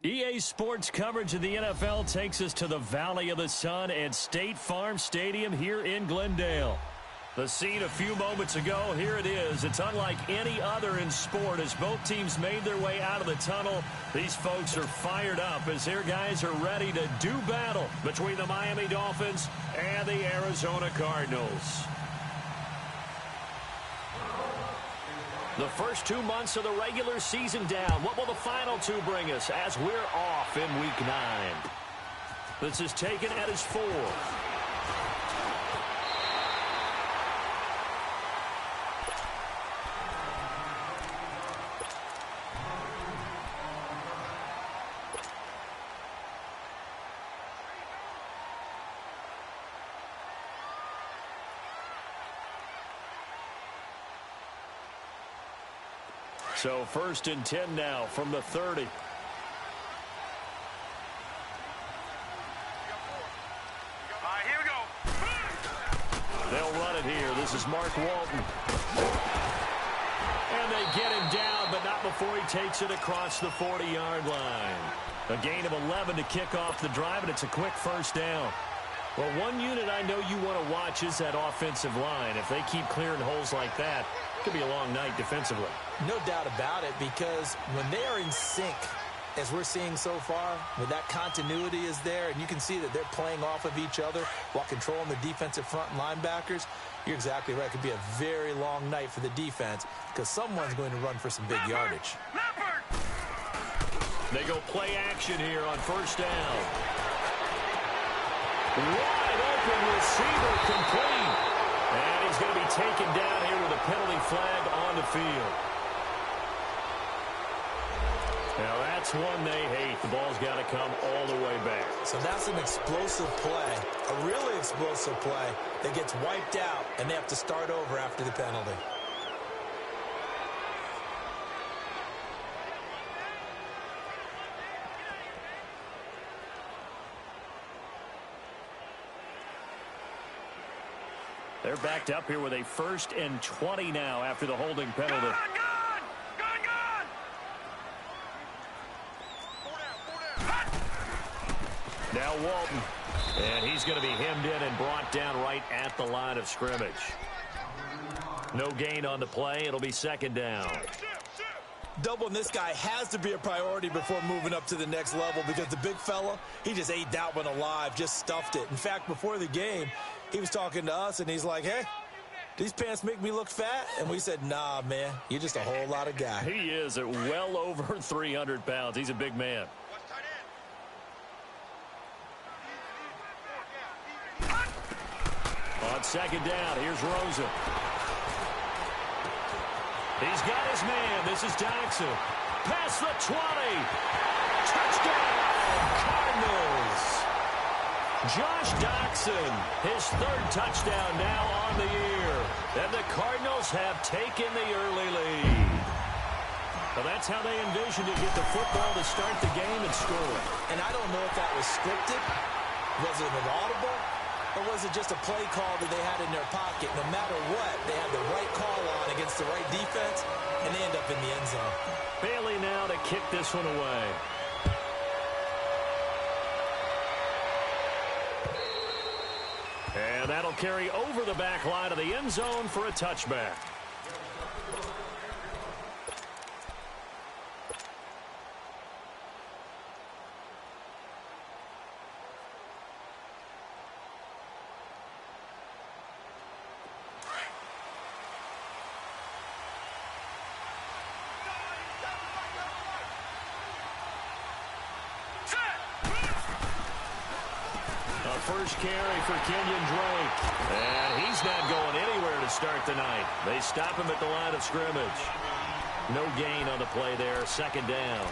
EA Sports coverage of the NFL takes us to the Valley of the Sun at State Farm Stadium here in Glendale. The scene a few moments ago, here it is. It's unlike any other in sport as both teams made their way out of the tunnel. These folks are fired up as their guys are ready to do battle between the Miami Dolphins and the Arizona Cardinals. The first 2 months of the regular season down. What will the final two bring us as we're off in Week 9? This is taken at his 4. So 1st and 10 now from the 30. Here we go. They'll run it here. This is Mark Walton. And they get him down, but not before he takes it across the 40-yard line. A gain of 11 to kick off the drive, and it's a quick first down. Well, one unit I know you want to watch is that offensive line. If they keep clearing holes like that, it could be a long night defensively. No doubt about it, because when they are in sync, as we're seeing so far, when that continuity is there, and you can see that they're playing off of each other while controlling the defensive front and linebackers, you're exactly right. It could be a very long night for the defense because someone's going to run for some big yardage. They go play action here on first down. Wide open receiver complete. And he's going to be taken down here with a penalty flag on the field. Now that's one they hate. The ball's got to come all the way back. So that's an explosive play, a really explosive play that gets wiped out, and they have to start over after the penalty. They're backed up here with a 1st and 20 now after the holding penalty. Now Walton, and he's going to be hemmed in and brought down right at the line of scrimmage. No gain on the play. It'll be 2nd down. Doubling this guy has to be a priority before moving up to the next level because the big fella, he just ate that one alive, just stuffed it. In fact, before the game, he was talking to us, and he's like, hey, these pants make me look fat? And we said, nah, man, you're just a whole lot of guy. He is at well over 300 pounds. He's a big man. On 2nd down, here's Rosa. He's got his man. This is Doxson. Past the 20. Touchdown, Cardinals. Josh Doxson, his 3rd touchdown now on the year. And the Cardinals have taken the early lead. Well, that's how they envisioned to get the football to start the game and score. And I don't know if that was scripted. Was it an audible? Or was it just a play call that they had in their pocket? No matter what, they had the right call on against the right defense, and they end up in the end zone. Bailey now to kick this one away. And that'll carry over the back line of the end zone for a touchback. First carry for Kenyon Drake. And he's not going anywhere to start the night. They stop him at the line of scrimmage. No gain on the play there. 2nd down.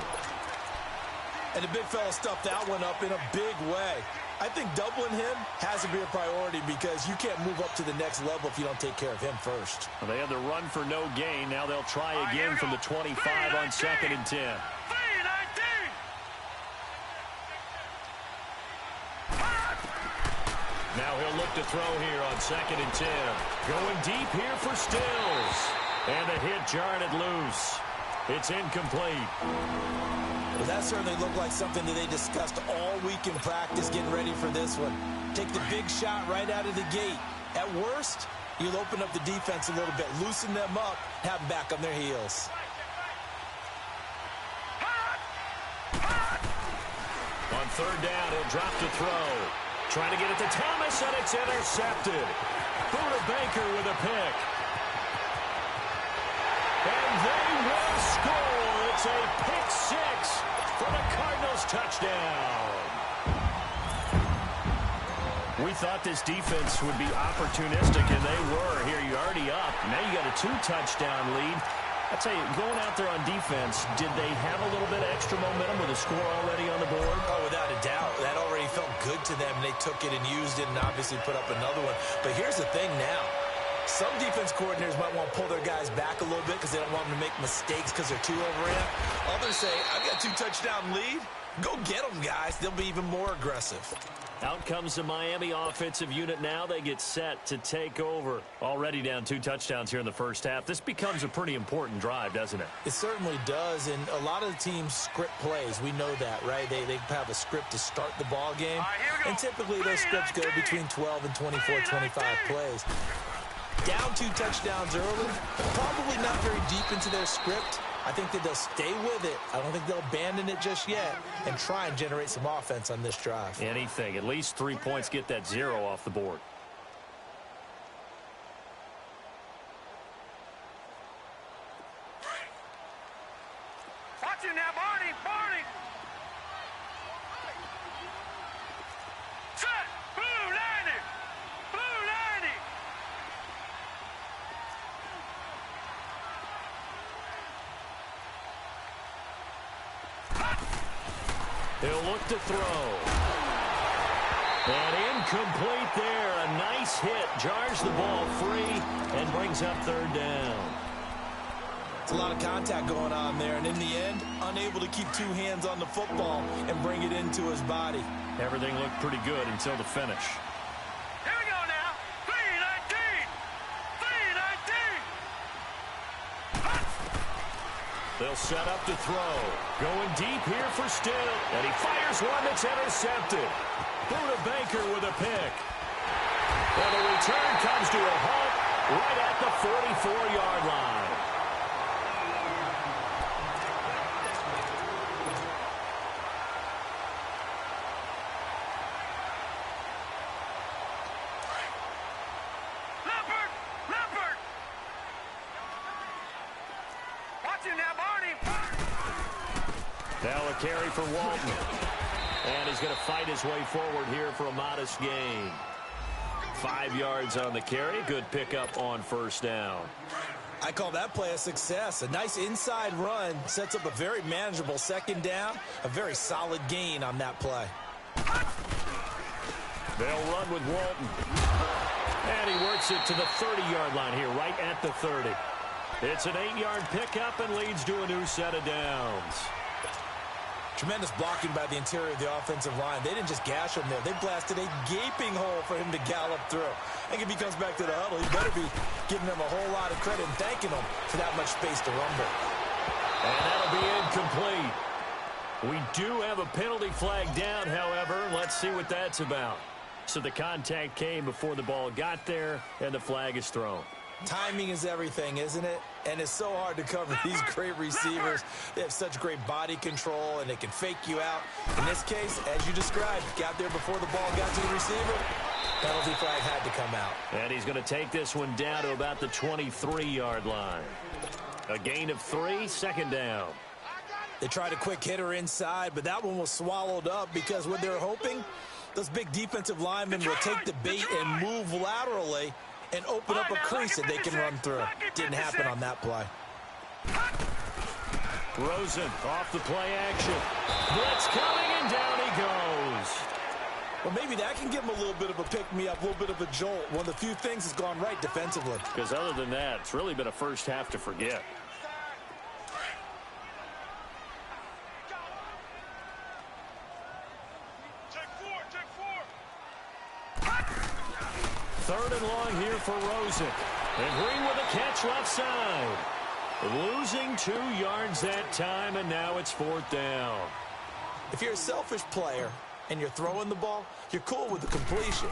And the big fella stuffed that one up in a big way. I think doubling him has to be a priority because you can't move up to the next level if you don't take care of him first. Well, they had the run for no gain. Now they'll try again from the 25 on 2nd and 10. Now he'll look to throw here on 2nd and 10. Going deep here for Stills. And the hit jarred it loose. It's incomplete. Well, that certainly looked like something that they discussed all week in practice getting ready for this one. Take the big shot right out of the gate. At worst, you'll open up the defense a little bit, loosen them up, have them back on their heels. On third down, he'll drop to throw. Trying to get it to Thomas, and it's intercepted. Buda Baker with a pick. And they will score. It's a pick six for the Cardinals touchdown. We thought this defense would be opportunistic, and they were. Here, you're already up. Now you got a 2-touchdown lead. I'll tell you, going out there on defense, did they have a little bit of extra momentum with a score already on the board? Oh, without a doubt. That already felt good to them. They took it and used it and obviously put up another one. But here's the thing now. Some defense coordinators might want to pull their guys back a little bit because they don't want them to make mistakes because they're too overramped. Others say, I've got a 2-touchdown lead. Go get them, guys. They'll be even more aggressive. Out comes the Miami offensive unit now. They get set to take over. Already down 2 touchdowns here in the first half. This becomes a pretty important drive, doesn't it? It certainly does, and a lot of the teams script plays. We know that, right? They have a script to start the ball game, and typically those scripts go between 12 and 24, 25 plays. Down 2 touchdowns early, probably not very deep into their script. I think that they'll stay with it. I don't think they'll abandon it just yet and try and generate some offense on this drive. Anything. At least 3 points, get that 0 off the board. Watch it now, Barney. Barney. Set. Blue landing. Blue landing. He'll look to throw. And incomplete there. A nice hit. Jars the ball free and brings up third down. It's a lot of contact going on there, and in the end, unable to keep 2 hands on the football and bring it into his body. Everything looked pretty good until the finish. Here we go now. 3-19. 3-19. They'll set up to throw. Going deep here for Still. And he fires one that's intercepted. Buda Baker with a pick. And the return comes to a halt right at the 44-yard line. Leopard. Leopard. Watch it now, Barney. Now a carry for Walton. And he's going to fight his way forward here for a modest gain. 5 yards on the carry. Good pickup on first down. I call that play a success. A nice inside run sets up a very manageable second down. A very solid gain on that play. They'll run with Walton. And he works it to the 30-yard line here, right at the 30. It's an 8-yard pickup and leads to a new set of downs. Tremendous blocking by the interior of the offensive line. They didn't just gash him there. They blasted a gaping hole for him to gallop through. I think if he comes back to the huddle, he better be giving them a whole lot of credit and thanking them for that much space to rumble. And that'll be incomplete. We do have a penalty flag down, however. Let's see what that's about. So the contact came before the ball got there, and the flag is thrown. Timing is everything, isn't it? And it's so hard to cover these great receivers. They have such great body control, and they can fake you out. In this case, as you described, got there before the ball got to the receiver. Penalty flag had to come out. And he's going to take this one down to about the 23-yard line. A gain of 3, second down. They tried a quick hitter inside, but that one was swallowed up because what they're hoping, those big defensive linemen will take the bait and move laterally and open up a crease that they can run through. Didn't happen on that play. Rosen off the play action. Blitz coming, and down he goes. Well, maybe that can give him a little bit of a pick-me-up, a little bit of a jolt. One of the few things that's gone right defensively. Because other than that, it's really been a first half to forget. Third and long here for Rosen. And Green with a catch left side. Losing 2 yards that time, and now it's 4th down. If you're a selfish player and you're throwing the ball, you're cool with the completion.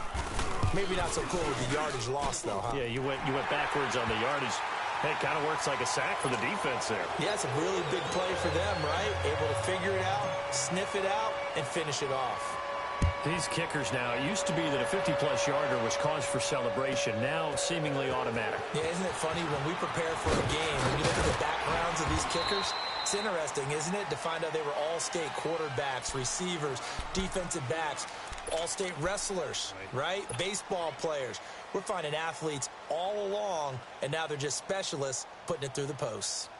Maybe not so cool with the yardage loss, though, huh? Yeah, you went backwards on the yardage. Hey, it kind of works like a sack for the defense there. Yeah, it's a really big play for them, right? Able to figure it out, sniff it out, and finish it off. These kickers now, it used to be that a 50-plus yarder was cause for celebration. Now, seemingly automatic. Yeah, isn't it funny when we prepare for a game, when you look at the backgrounds of these kickers, it's interesting, isn't it, to find out they were all-state quarterbacks, receivers, defensive backs, all-state wrestlers, right? Baseball players. We're finding athletes all along, and now they're just specialists putting it through the posts.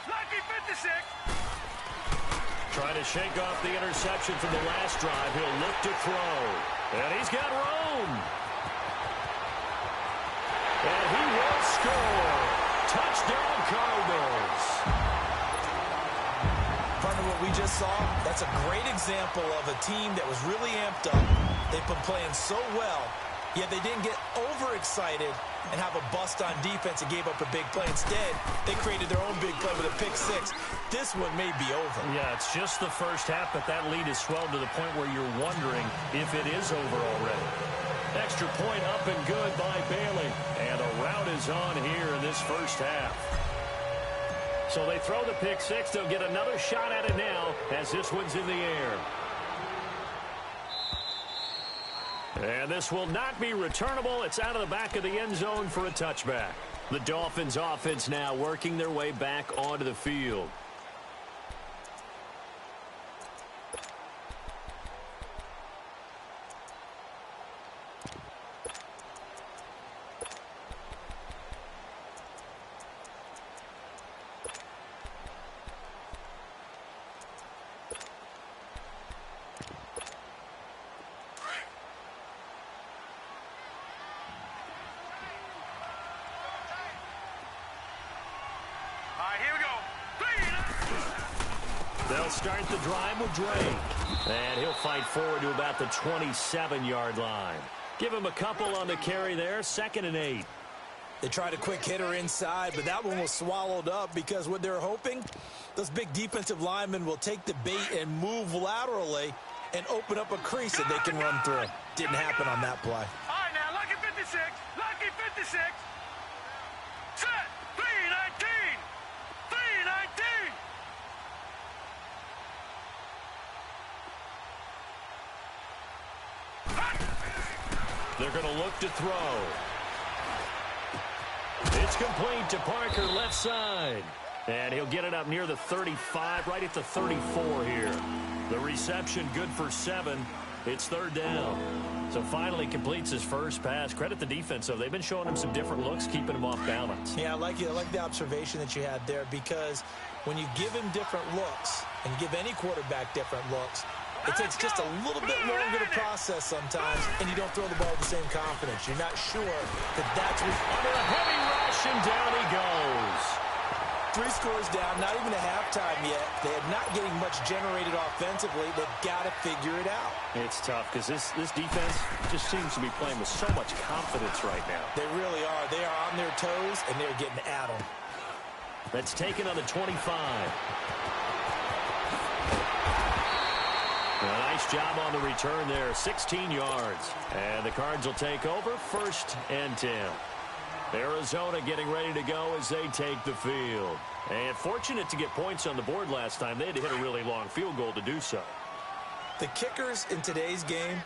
Lucky 56. Trying to shake off the interception from the last drive. He'll look to throw. And he's got room. And he will score. Touchdown, Cardinals. Partner, what we just saw, that's a great example of a team that was really amped up. They've been playing so well, yet they didn't get overexcited and have a bust on defense and gave up a big play. Instead, they created their own big play with a pick six. This one may be over. Yeah, it's just the first half, but that lead has swelled to the point where you're wondering if it is over already. Extra point up and good by Bailey. And a rout is on here in this first half. So they throw the pick six. They'll get another shot at it now as this one's in the air. And this will not be returnable. It's out of the back of the end zone for a touchback. The Dolphins offense now working their way back onto the field. They'll start the drive with Drake. And he'll fight forward to about the 27-yard line. Give him a couple on the carry there. 2nd and 8. They tried a quick hitter inside, but that one was swallowed up because what they're hoping, those big defensive linemen will take the bait and move laterally and open up a crease that they can run through. Didn't happen on that play. All right, now, lucky 56. Lucky 56. Set. 319. 319. They're going to look to throw. It's complete to Parker, left side. And he'll get it up near the 35, right at the 34 here. The reception good for 7. It's 3rd down. So finally completes his first pass. Credit the defense, though. They've been showing him some different looks, keeping him off balance. Yeah, I like the observation that you had there, because when you give him different looks and give any quarterback different looks, it takes just a little bit longer to process sometimes, and you don't throw the ball with the same confidence. You're not sure that that's what... Under a heavy rush, and down he goes. 3 scores down, not even a halftime yet. They are not getting much generated offensively. They've got to figure it out. It's tough because this defense just seems to be playing with so much confidence right now. They really are. They are on their toes, and they're getting at them. That's taken on the 25. A nice job on the return there, 16 yards. And the Cards will take over, 1st and 10. Arizona getting ready to go as they take the field. And fortunate to get points on the board last time. They had to hit a really long field goal to do so. The kickers in today's game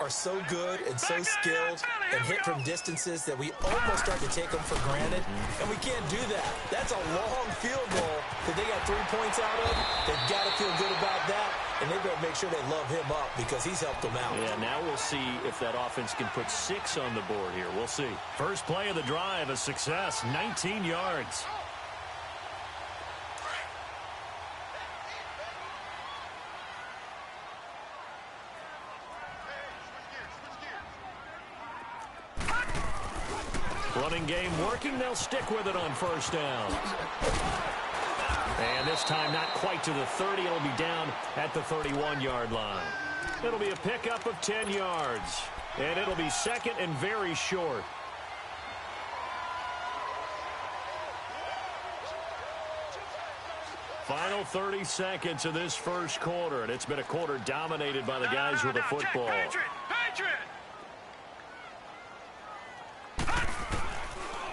are so good and so skilled and hit from distances that we almost start to take them for granted, and we can't do that. That's a long field goal that they got 3 points out of. They've got to feel good about that, and they better make sure they love him up because he's helped them out. Yeah, now we'll see if that offense can put 6 on the board here. We'll see. First play of the drive, a success, 19 yards. Running game working. They'll stick with it on 1st down. And this time not quite to the 30. It'll be down at the 31-yard line. It'll be a pickup of 10 yards. And it'll be second and very short. Final 30 seconds of this first quarter, and it's been a quarter dominated by the guys with the football.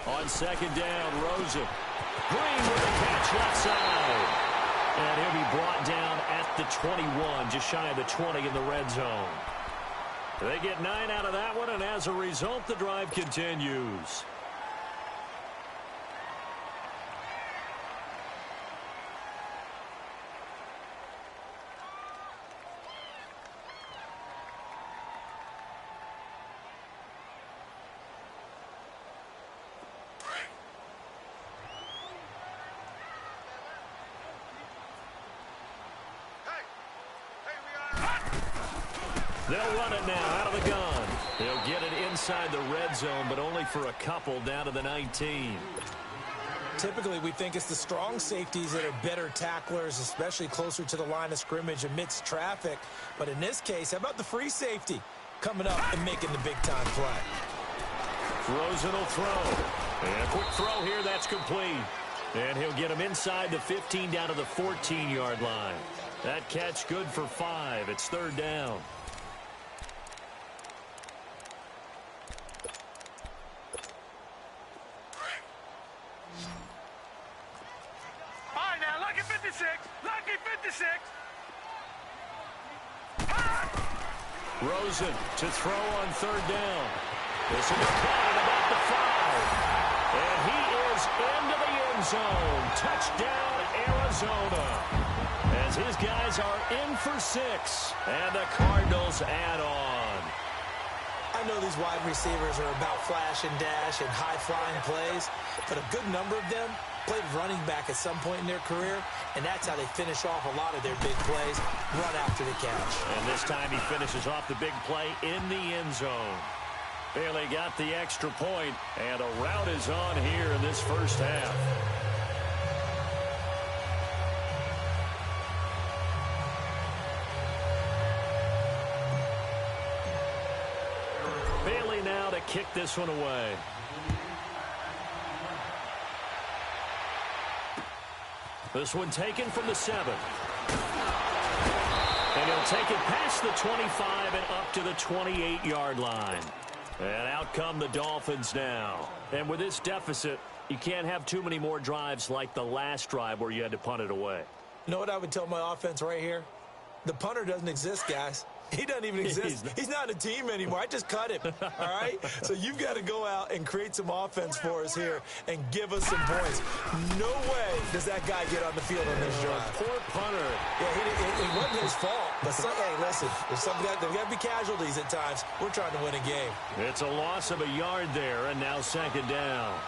On second down, Rosen. Green with a catch left side. And he'll be brought down at the 21, just shy of the 20 in the red zone. They get 9 out of that one, and as a result, the drive continues. They'll run it now out of the gun. They'll get it inside the red zone, but only for a couple down to the 19. Typically, we think it's the strong safeties that are better tacklers, especially closer to the line of scrimmage amidst traffic. But in this case, how about the free safety coming up and making the big-time play? Rosen will throw. And a quick throw here, that's complete. And he'll get him inside the 15 down to the 14-yard line. That catch good for 5. It's third down. Rosen to throw on third down. This will be caught at about the 5. And he is into the end zone. Touchdown, Arizona. As his guys are in for 6. And the Cardinals add on. I know these wide receivers are about flash and dash and high-flying plays, but a good number of them played running back at some point in their career, and that's how they finish off a lot of their big plays, run after the catch. And this time he finishes off the big play in the end zone. Bailey got the extra point, and a rout is on here in this first half. Bailey now to kick this one away. This one taken from the 7. And he'll take it past the 25 and up to the 28-yard line. And out come the Dolphins now. And with this deficit, you can't have too many more drives like the last drive where you had to punt it away. You know what I would tell my offense right here? The punter doesn't exist, guys. He doesn't even exist. He's not a team anymore. I just cut him, all right? So you've got to go out and create some offense for us here and give us some points. No way does that guy get on the field on this drive. Poor punter. Yeah, it wasn't his fault. But, hey, listen, there's got to be casualties at times. We're trying to win a game. It's a loss of a yard there, and now second down.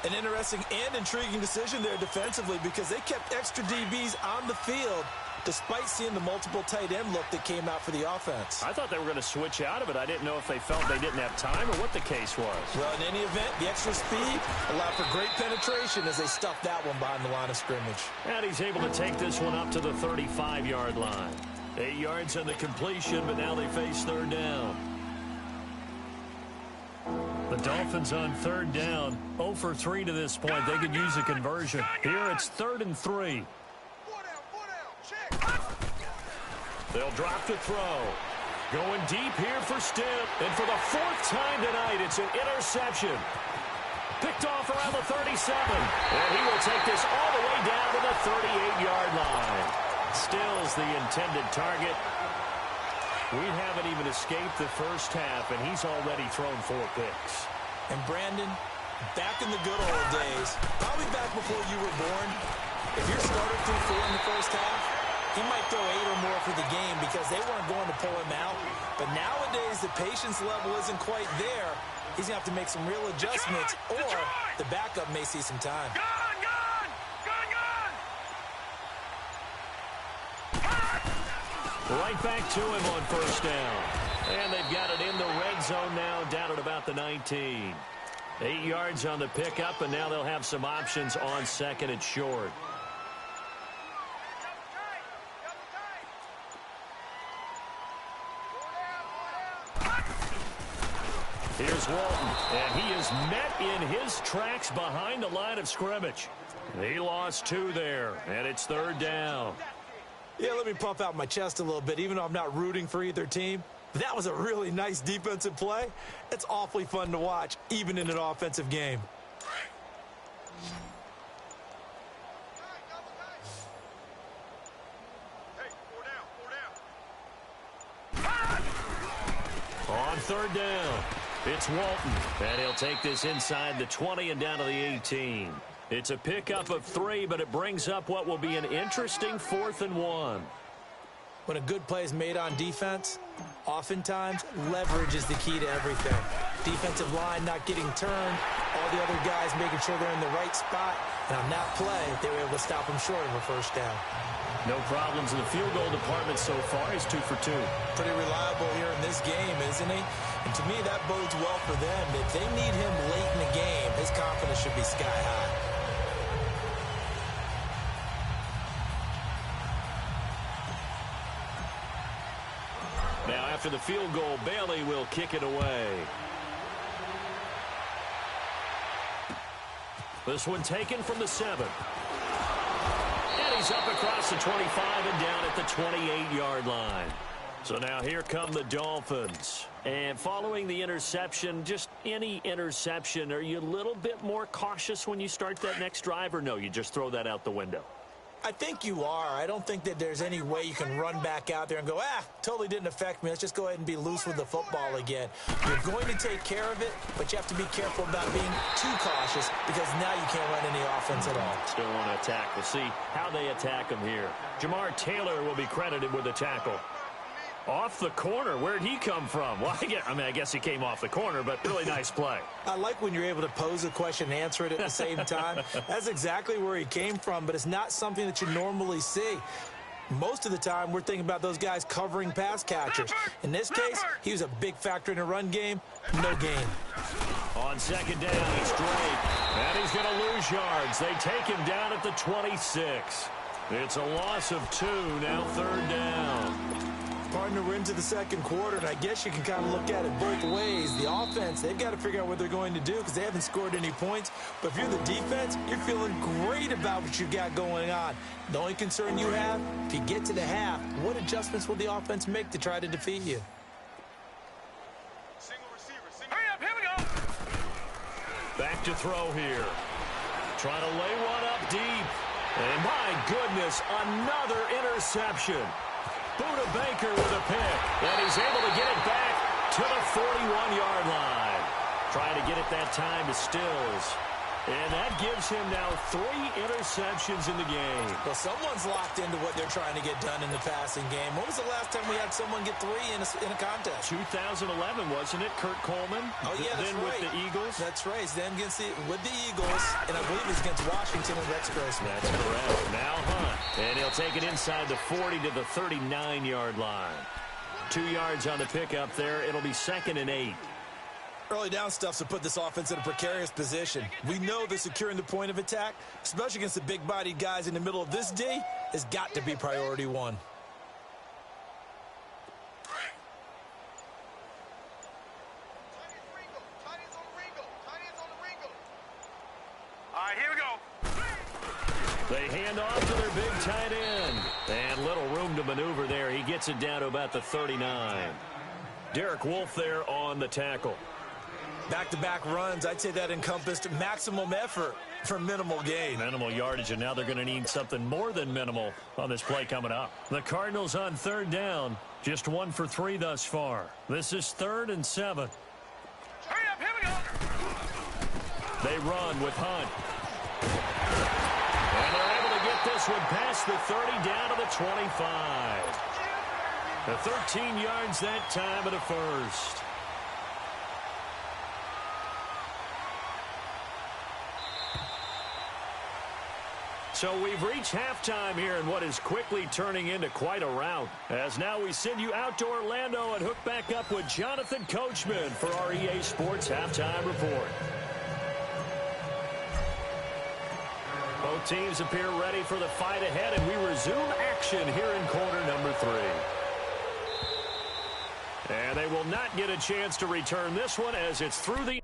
An interesting and intriguing decision there defensively because they kept extra DBs on the field despite seeing the multiple tight end look that came out for the offense. I thought they were going to switch out of it. I didn't know if they felt they didn't have time or what the case was. Well, in any event, the extra speed allowed for great penetration as they stuffed that one behind the line of scrimmage. And he's able to take this one up to the 35-yard line. 8 yards on the completion, but now they face third down. The Dolphins on third down, 0 for 3 to this point. They could use a conversion. Here it's 3rd and 3. They'll drop to throw. Going deep here for Stipp. And for the 4th time tonight, it's an interception. Picked off around the 37. And he will take this all the way down to the 38-yard line. Still's the intended target. We haven't even escaped the first half, and he's already thrown 4 picks. And Brandon, back in the good old days, probably back before you were born, if your starter threw 4 in the first half, he might throw 8 or more for the game because they weren't going to pull him out. But nowadays, the patience level isn't quite there. He's going to have to make some real adjustments, or the backup may see some time. Right back to him on first down. And they've got it in the red zone now, down at about the 19. 8 yards on the pickup, and now they'll have some options on second and short. is Walton, and he is met in his tracks behind the line of scrimmage. He lost 2 there, and it's 3rd down. Yeah, let me puff out my chest a little bit, even though I'm not rooting for either team. That was a really nice defensive play. It's awfully fun to watch, even in an offensive game. On 3rd down, it's Walton, and he'll take this inside the 20 and down to the 18. It's a pickup of 3, but it brings up what will be an interesting 4th and 1. When a good play is made on defense, oftentimes leverage is the key to everything. Defensive line not getting turned, all the other guys making sure they're in the right spot, and on that play, they were able to stop them short of a 1st down. No problems in the field goal department so far. He's 2 for 2. Pretty reliable here in this game, isn't he? And to me, that bodes well for them. If they need him late in the game, his confidence should be sky high. Now, after the field goal, Bailey will kick it away. This one taken from the 7. And he's up across the 25 and down at the 28-yard line. So now here come the Dolphins. And following the interception, just any interception, are you a little bit more cautious when you start that next drive, or no, you just throw that out the window? I think you are. I don't think that there's any way you can run back out there and go, totally didn't affect me. Let's just go ahead and be loose with the football again. You're going to take care of it, but you have to be careful about being too cautious because now you can't run any offense at all. Still want to attack. We'll see how they attack him here. Jamar Taylor will be credited with a tackle. Off the corner. Where'd he come from? Well, I guess he came off the corner, but really nice play. I like when you're able to pose a question and answer it at the same time. That's exactly where he came from, but it's not something that you normally see. Most of the time, we're thinking about those guys covering pass catchers. In this case, he was a big factor in the run game. No gain. On 2nd down, it's Drake, and he's going to lose yards. They take him down at the 26. It's a loss of 2, now 3rd down. Partner, we're into the 2nd quarter, and I guess you can kind of look at it both ways. The offense, they've got to figure out what they're going to do because they haven't scored any points. But if you're the defense, you're feeling great about what you got going on. The only concern you have, if you get to the half, what adjustments will the offense make to try to defeat you? Hurry up, here we go. Back to throw here. Trying to lay one up deep. And my goodness, another interception. Buda Baker with a pick, and he's able to get it back to the 41-yard line. Trying to get it that time to Stills. And that gives him now 3 interceptions in the game. Well, someone's locked into what they're trying to get done in the passing game. When was the last time we had someone get 3 in a contest? 2011, wasn't it? Kurt Coleman. Oh, yeah, that's then right. With the Eagles. That's right. Then with the Eagles, and I believe it's against Washington and Rex Grossman. That's correct. Now Hunt. And he'll take it inside the 40 to the 39-yard line. 2 yards on the pickup there. It'll be 2nd and 8. Early down stuff to put this offense in a precarious position. We know that securing the point of attack, especially against the big-bodied guys in the middle of this D, has got to be priority 1. All right, here we go. They hand off to their big tight end. And little room to maneuver there. He gets it down to about the 39. Derek Wolfe there on the tackle. Back-to-back runs, I'd say that encompassed maximum effort for minimal gain. Minimal yardage, and now they're going to need something more than minimal on this play coming up. The Cardinals on 3rd down, just 1 for 3 thus far. This is 3rd and 7. Hurry up, here we go. They run with Hunt. And they're able to get this one past the 30 down to the 25. The 13 yards that time of the first. So we've reached halftime here in what is quickly turning into quite a rout. As now we send you out to Orlando and hook back up with Jonathan Coachman for our EA Sports Halftime Report. Both teams appear ready for the fight ahead, and we resume action here in quarter number 3. And they will not get a chance to return this one as it's through the